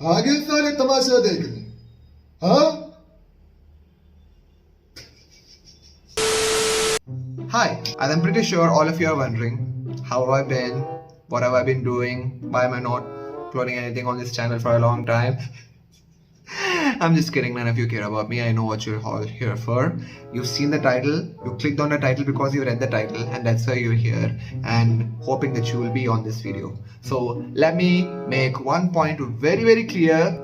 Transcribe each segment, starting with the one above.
आगे सारे तमाशा देखने हाँ Hi, and I'm pretty sure all of you are wondering how have I been, what have I been doing, why am I not uploading anything on this channel for a long time. I'm just kidding, none of you care about me. I know what you're all here for. You've seen the title, you clicked on the title because you read the title, and that's why you're here and hoping that you will be on this video. So let me make one point very clear.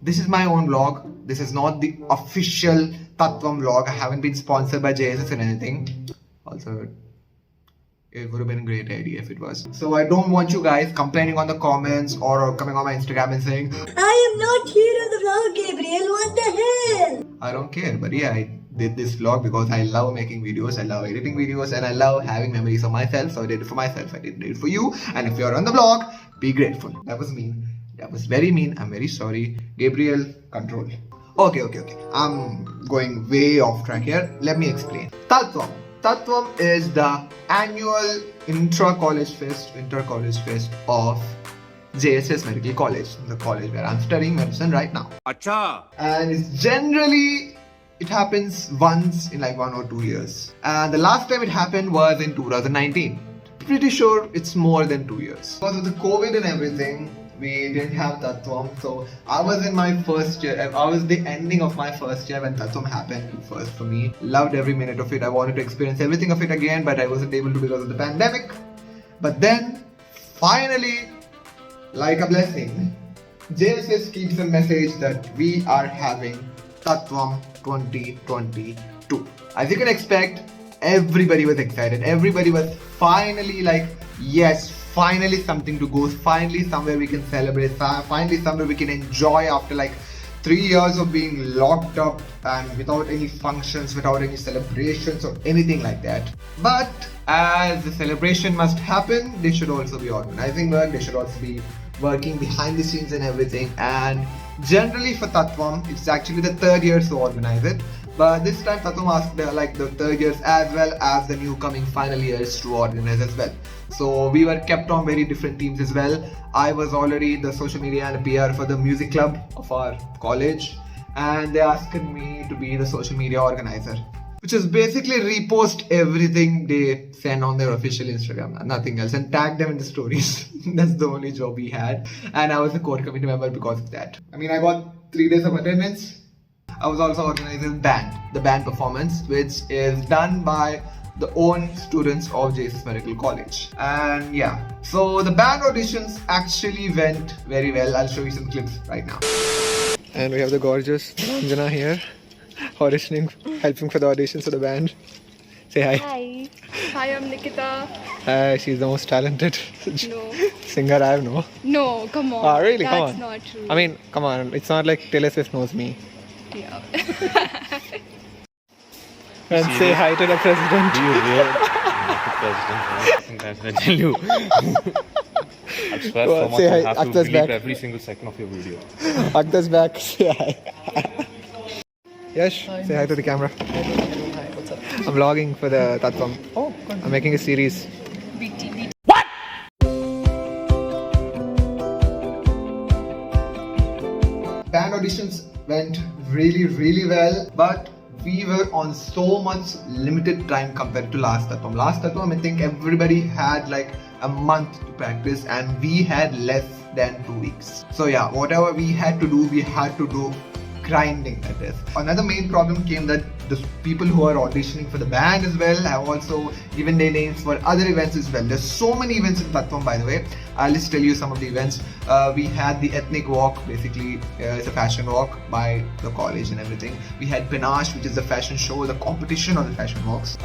This is my own vlog. This is not the official Tatvam vlog. I haven't been sponsored by JSS or anything. Also, it would have been a great idea if it was. So I don't want you guys complaining on the comments or coming on my Instagram and saying, I am not here on the vlog, Gabriel. What the hell? I don't care. But yeah, I did this vlog because I love making videos, I love editing videos, and I love having memories of myself. So I did it for myself. I did it for you. And if you're on the vlog, be grateful. That was mean. That was very mean. I'm very sorry. Gabriel, control. Okay. I'm going way off track here. Let me explain. Tatvam. Tatvam is the annual inter-college fest of JSS Medical College, the college where I'm studying medicine right now. Acha. And it's generally, it happens once in like 1 or 2 years. And the last time it happened was in 2019. Pretty sure it's more than 2 years. Because of the COVID and everything, we didn't have Tatvam. So I was in my first year. I was the ending of my first year when Tatvam happened first for me. Loved every minute of it. I wanted to experience everything of it again, but I wasn't able to because of the pandemic. But then, finally, like a blessing, JSS keeps a message that we are having Tatvam 2022. As you can expect, everybody was excited. Everybody was finally like, yes, finally something to go, finally somewhere we can celebrate, finally somewhere we can enjoy after like 3 years of being locked up and without any functions, without any celebrations or anything like that. But as the celebration must happen, they should also be organizing work, they should also be working behind the scenes and everything. And generally for Tatvam, it's actually the third year to organize it. But this time Tatvam asked the third years as well as the new coming final years to organize as well. So we were kept on very different teams as well. I was already the social media and PR for the music club of our college, and they asked me to be the social media organizer, which is basically repost everything they send on their official Instagram, nothing else, and tag them in the stories. That's the only job we had, and I was a core committee member because of that. I mean, I got 3 days of attendance. I was also organizing the band performance, which is done by the own students of JSS Medical College. And yeah, so the band auditions actually went very well. I'll show you some clips right now. And we have the gorgeous Ranjana here, auditioning, helping for the auditions for the band. Say hi. Hi. Hi, I'm Nikita. She's the most talented No. singer I know. No, come on. Oh, really? That's Come on. not true. I mean, come on. It's not like Taylor Swift knows me. Yeah. And say hi to the president. You weird. Sometimes I tell you. I swear Well, so much say you hi. have to Akhtar's believe back. every single second of your video. Akhtar's back. Say hi. Yash, say hi to the camera. Hi, what's up? I'm vlogging for the Tatvam. Oh, I'm making a series. BT. Band auditions went really well, but we were on so much limited time compared to last Tatvam. Last Tatvam, I think everybody had like a month to practice, and we had less than 2 weeks. So yeah, whatever we had to do grinding at this. Another main problem came that the people who are auditioning for the band as well have also given their names for other events as well. There's so many events in Tatvam, by the way. I'll just tell you some of the events. We had the ethnic walk, basically it's a fashion walk by the college and everything. We had Panache, which is the fashion show, the competition on the fashion walks.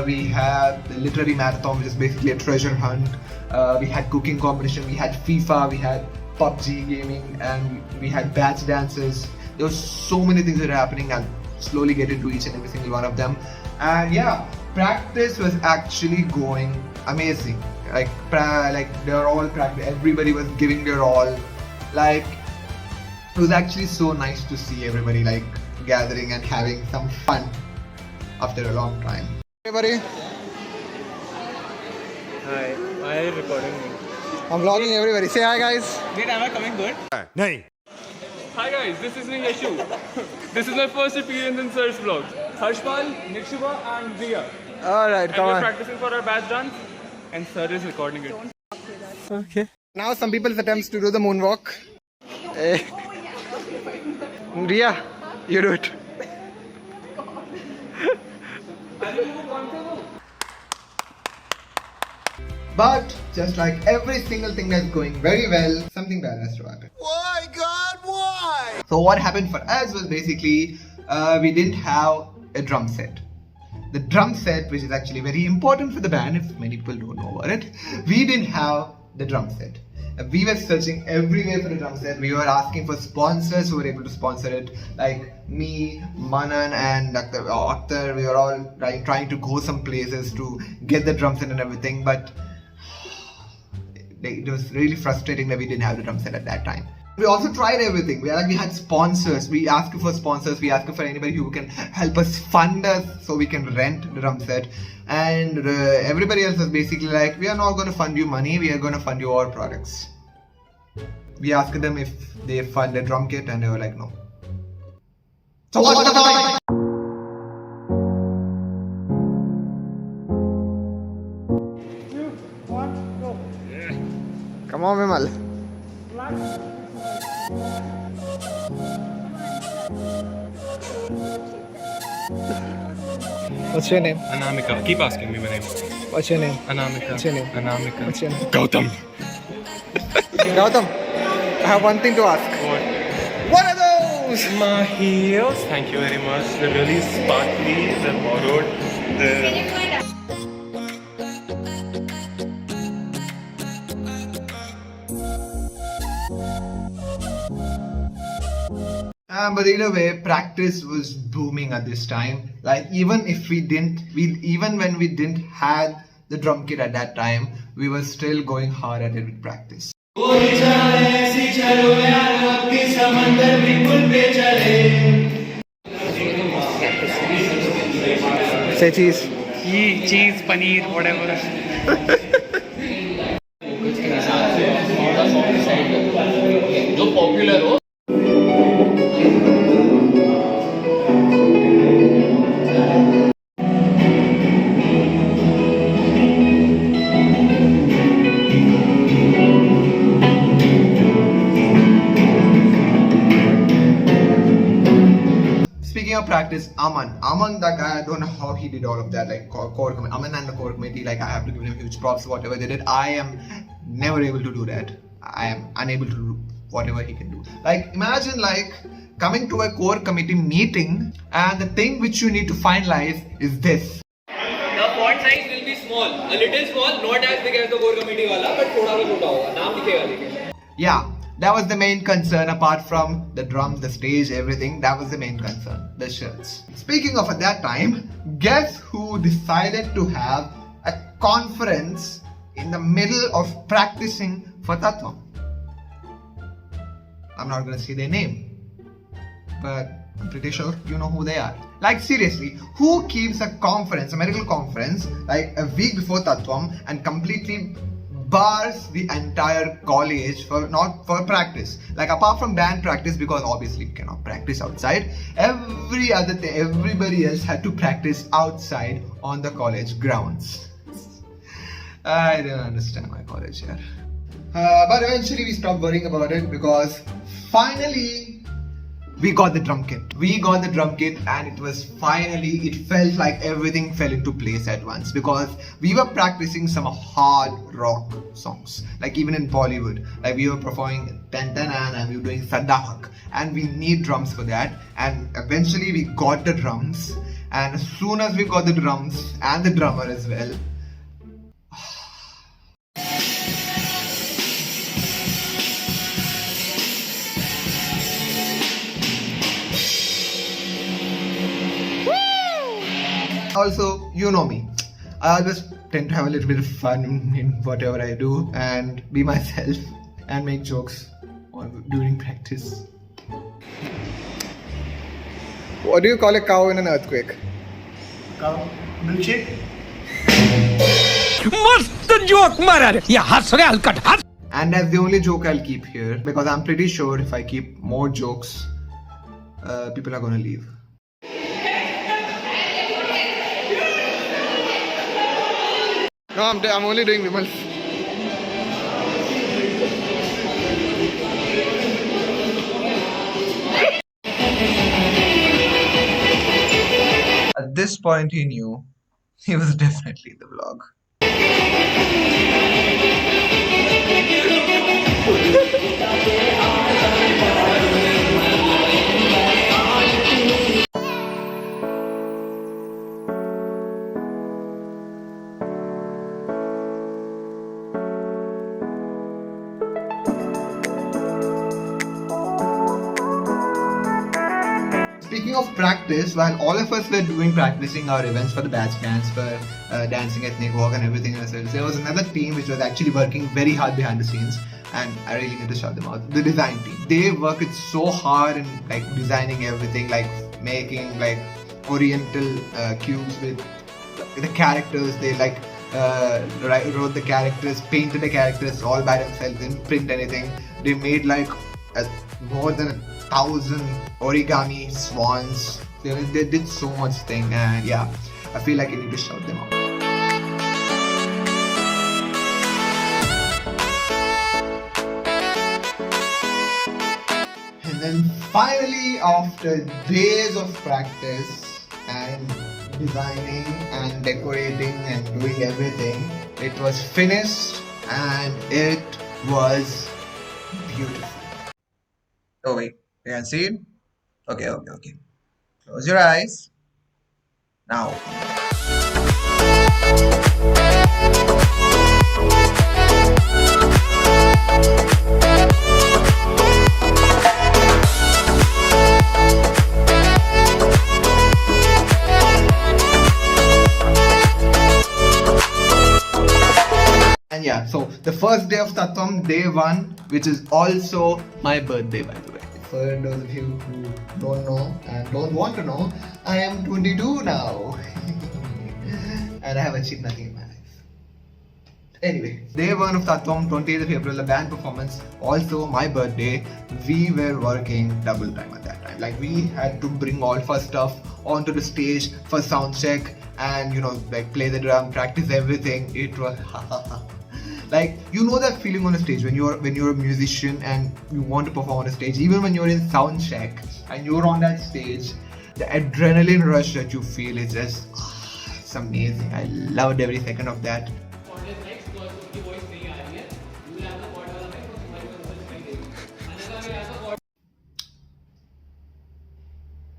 We had the literary marathon, which is basically a treasure hunt. We had cooking competition, we had FIFA, we had PUBG gaming, and we had batch dances. There were so many things that are happening. I'll slowly get into each and every single one of them. And yeah, practice was actually going amazing. Like they're all practice. Everybody was giving their all. Like, it was actually so nice to see everybody like gathering and having some fun after a long time. Everybody. Hi. Why are you recording me? I'm vlogging everybody. Say hi, guys. Wait, am I coming good? Hi guys, this is me Yashu. This is my first appearance in Sir's vlog. Harshpal, Nikshubha and Riya. All right, And come we're on. practicing for our batch dance and Sir is recording it. Okay. Now some people's attempts to do the moonwalk. Riya, you do it. But just like every single thing that's going very well, something bad has to happen. Why, God, why? So what happened for us was basically we didn't have a drum set. The drum set, which is actually very important for the band, if many people don't know about it, we didn't have the drum set. We were searching everywhere for a drum set. We were asking for sponsors who were able to sponsor it, like me, Manan, and Dr. Akhtar. We were all trying to go some places to get the drum set and everything, but it was really frustrating that we didn't have the drum set at that time. We also tried everything. We had sponsors. We asked for sponsors. We asked for anybody who can help us fund us so we can rent the drum set. And everybody else was basically like, we are not going to fund you money. We are going to fund you our products. We asked them if they fund a drum kit and they were like, no. So what the fuck? Come on, Vimal. What's your name? Anamika. Keep asking me my name. What's your name? Anamika. What's your name? Anamika. What's your name? Gautam. Gautam, I have one thing to ask. What are those? My heels. Thank you very much. They're really sparkly. They're borrowed. They're... But either way, practice was booming at this time. Like even when we didn't had the drum kit at that time, we were still going hard at it with practice. Say cheese. Cheese, paneer, whatever. Speaking of practice, Aman, that guy, I don't know how he did all of that, like core committee, Aman and the core committee, like I have to give them huge props, whatever they did. I am never able to do that. I am unable to do whatever he can do. Like imagine like coming to a core committee meeting and the thing which you need to finalize is this. The font size will be small, a little small, not as big as the core committee wala, but thoda सा छोटा होगा, नाम दिखेगा लेकिन. Yeah, that was the main concern apart from the drums, the stage, everything. That was the main concern, the shirts. Speaking of at that time, guess who decided to have a conference in the middle of practicing for Tatvam? I'm not going to say their name, but I'm pretty sure you know who they are. Like seriously, who keeps a conference, a medical conference, like a week before Tatvam and completely bars the entire college not for practice, like apart from band practice, because obviously we cannot practice outside. Every other thing, everybody else had to practice outside on the college grounds. I don't understand my college here. But eventually we stopped worrying about it because finally we got the drum kit. And it was finally, it felt like everything fell into place at once because we were practicing some hard rock songs. Like even in Bollywood, like we were performing Tan Tan and we were doing Sadahak and we need drums for that. And eventually we got the drums, and as soon as we got the drums and the drummer as well, also, you know me, I always tend to have a little bit of fun in whatever I do and be myself and make jokes during practice. What do you call a cow in an earthquake? Cow? Milkshake? मस्त joke मारा रे या हंस रे हलकट हंस And that's the only joke I'll keep here because I'm pretty sure if I keep more jokes, people are gonna leave. No, I'm only doing Vimal. At this point, he knew he was definitely in the vlog. Speaking of practice, while all of us were practicing our events for the batch dance, for dancing ethnic walk and everything else, there was another team which was actually working very hard behind the scenes, and I really need to shout them out. The design team. They worked so hard in like designing everything, like making like oriental cubes with the characters. They like wrote the characters, painted the characters all by themselves, didn't print anything. They made like more than 1,000 origami swans. They did so much thing, and yeah, I feel like I need to shout them out. And then finally, after days of practice and designing and decorating and doing everything, it was finished and it was beautiful. Oh wait, you can see it? Okay. Close your eyes. Now. And yeah, so the first day of Tatvam, day 1, which is also my birthday, by the way. For those of you who don't know and don't want to know, I am 22 now. And I have achieved nothing in my life. Anyway, day 1 of Tatvam, 28th of April, the band performance, also my birthday. We were working double time at that time. Like we had to bring all of our stuff onto the stage for sound check and like play the drum, practice everything. It was like, you know that feeling on a stage when you're a musician and you want to perform on a stage, even when you're in sound check and you're on that stage, the adrenaline rush that you feel is just it's amazing. I loved every second of that.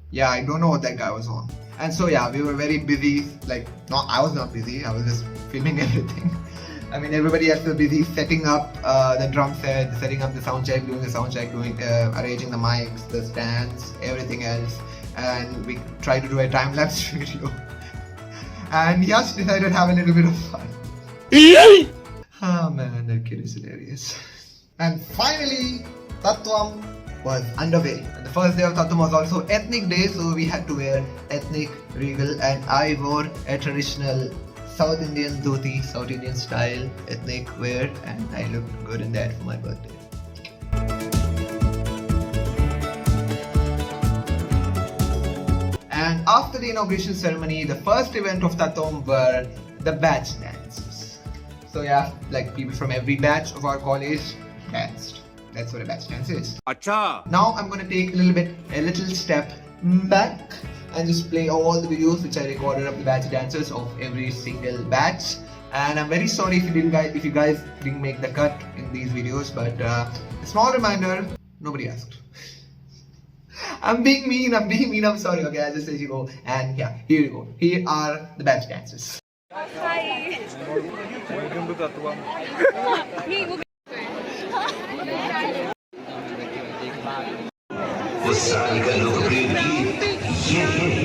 Yeah, I don't know what that guy was on. And so yeah, we were very busy. Like, no, I was not busy. I was just filming everything. I mean, everybody else was busy setting up the drum set, setting up the sound check, doing the sound check, arranging the mics, the stands, everything else. And we tried to do a time-lapse video. And Yash decided to have a little bit of fun. Oh man, that kid is hilarious. And finally, Tatvam was underway. And the first day of Tatvam was also ethnic day, so we had to wear ethnic regal, and I wore a traditional South Indian dhoti, South Indian style ethnic wear, and I looked good in that for my birthday. And after the inauguration ceremony, the first event of Tatvam were the batch dances. So yeah, like people from every batch of our college danced. That's what a batch dance is. Acha. Now I'm gonna take a little step back and just play all the videos which I recorded of the batch dances of every single batch. And I'm very sorry if you guys didn't make the cut in these videos, but a small reminder, nobody asked. I'm being mean, I'm sorry. Okay, I'll just let you go. And yeah, here you go. Here are the batch dances. Hi. Welcome to Tatvam. उस साल का लोकप्रिय गीत ये है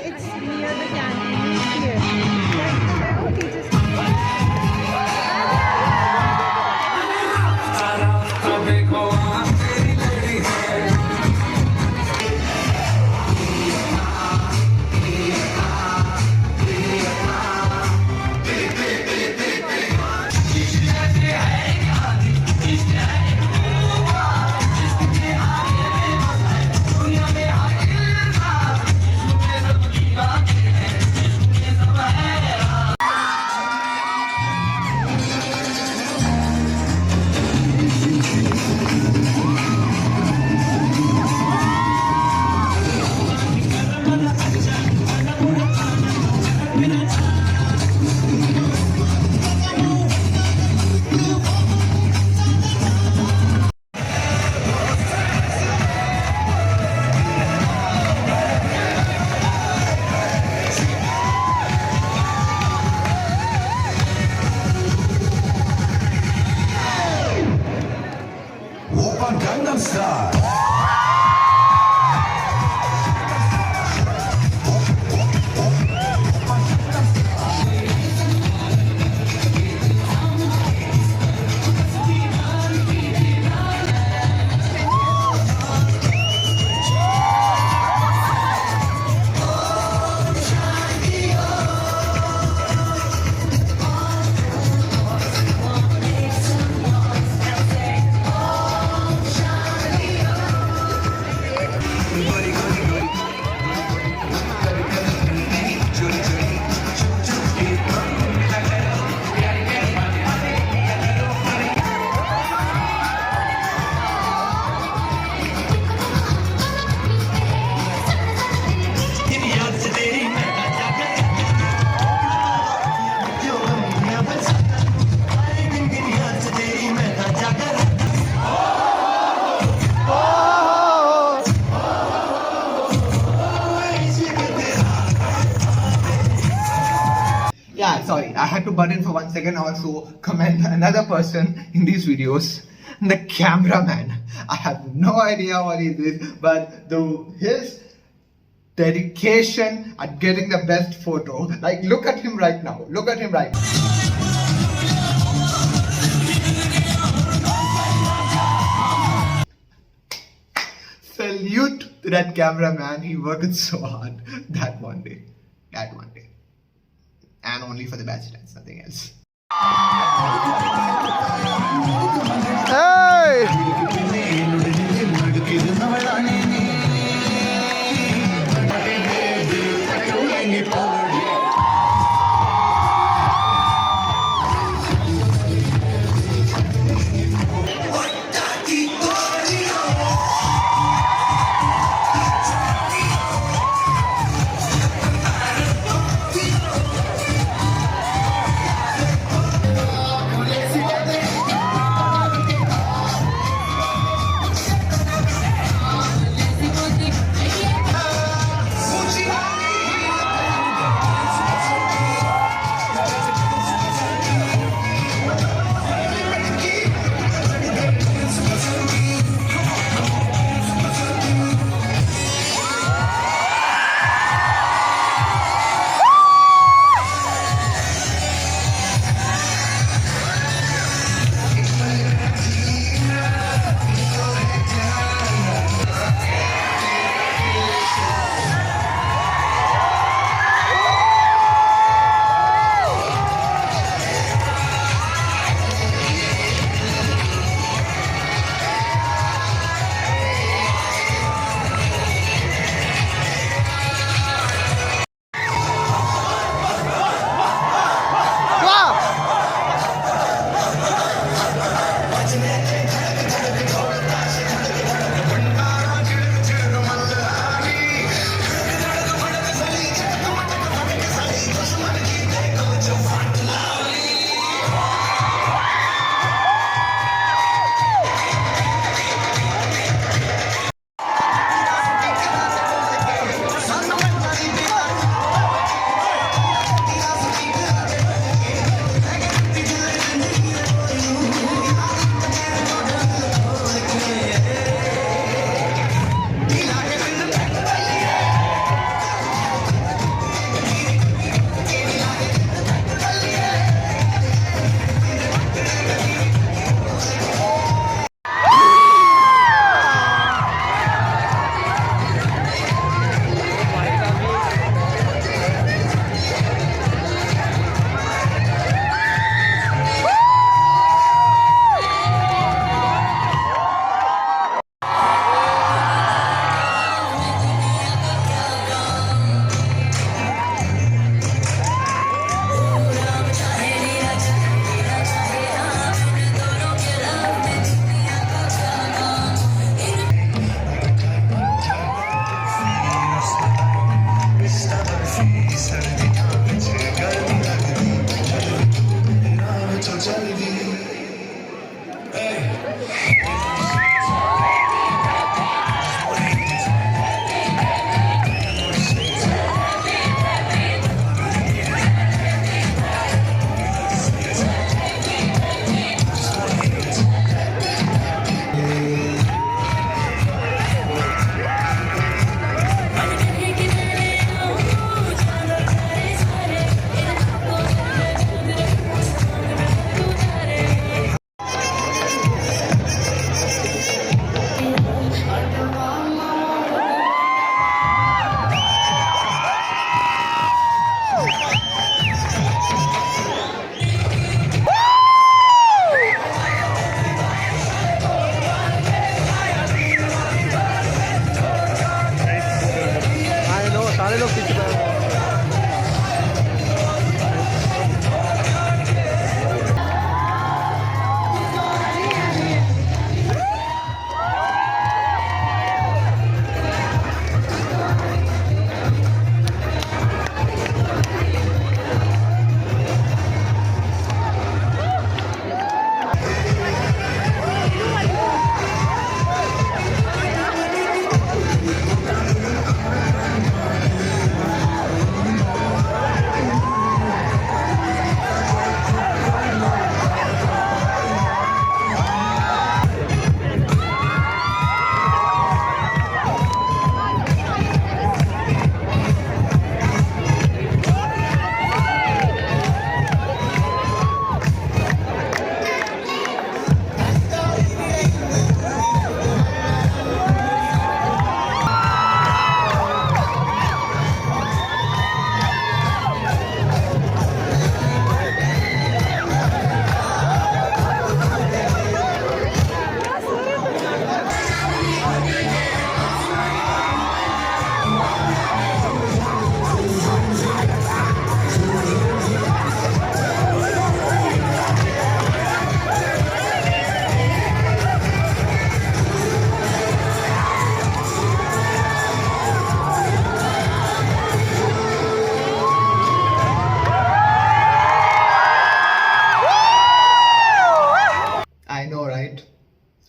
It's near the canteen here. second also comment another person in these videos, the cameraman. I have no idea what he did, but his dedication at getting the best photo. Like, look at him right now. Look at him right now. Salute to that cameraman. He worked so hard that one day. And only for the bachelors, nothing else.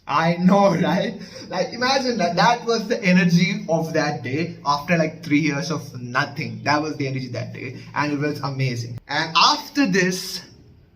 I know, right? Like, imagine that was the energy of that day after like 3 years of nothing. That was the energy that day, and it was amazing. And after this,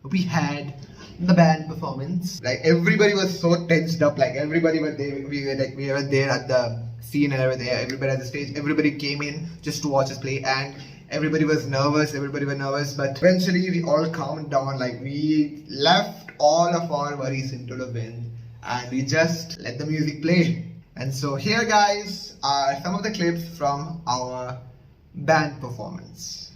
we had the band performance. Like, everybody was so tensed up. Like, everybody were there. We were there at the scene and everything. Everybody at the stage. Everybody came in just to watch us play, and everybody was nervous. Everybody were nervous, but eventually we all calmed down. Like, we left all of our worries into the wind, and we just let the music play. And so here, guys, are some of the clips from our band performance.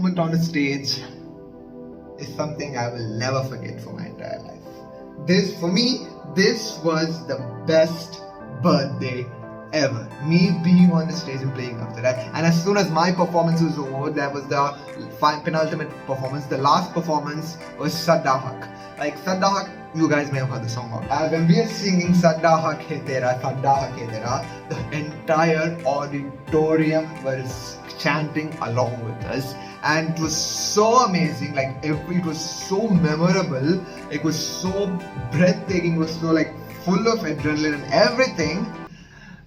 moment on the stage is something I will never forget for my entire life. This, for me, this was the best birthday ever. Me being on the stage and playing after that. And as soon as my performance was over, there was the penultimate performance. The last performance was Sadda Haq. Like Sadda Haq, you guys may have heard the song of. When we are singing Sadda Haq Hai Tera, Sadda Haq Hai Tera, the entire auditorium was chanting along with us, and it was so amazing. Like it was so memorable. It was so breathtaking. It was so like full of adrenaline and everything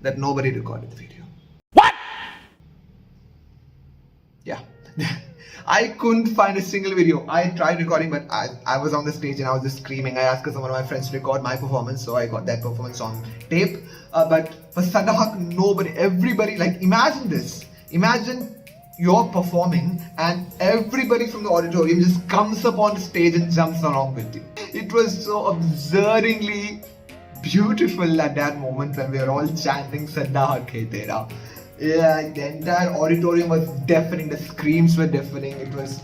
that nobody recorded the video. What? Yeah. I couldn't find a single video. I tried recording, but I was on the stage and I was just screaming. I asked some of my friends to record my performance, so I got that performance on tape. But for Sadda Haq, nobody, everybody, like imagine this. Imagine you're performing and everybody from the auditorium just comes up on the stage and jumps along with you. It was so absurdly beautiful at that moment when we were all chanting Sadda Haq Hai Tera. Yeah, the entire auditorium was deafening, the screams were deafening, it was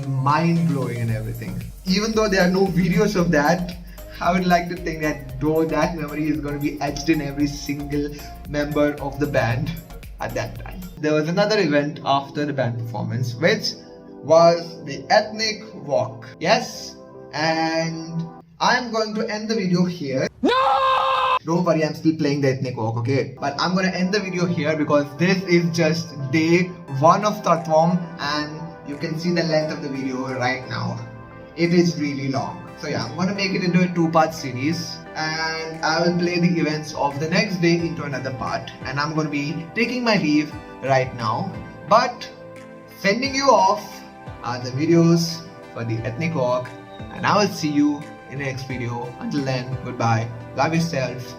mind-blowing and everything. Even though there are no videos of that, I would like to think that though that memory is going to be etched in every single member of the band at that time. There was another event after the band performance, which was the ethnic walk. Yes, and I'm going to end the video here. No! Don't worry, I'm still playing the ethnic walk, okay? But I'm going to end the video here because this is just day 1 of Tatvam and you can see the length of the video right now. It is really long. So yeah, I'm going to make it into a 2-part series and I will play the events of the next day into another part, and I'm going to be taking my leave right now. But sending you off are the videos for the ethnic walk, and I will see you in the next video. Until then, goodbye, love yourself,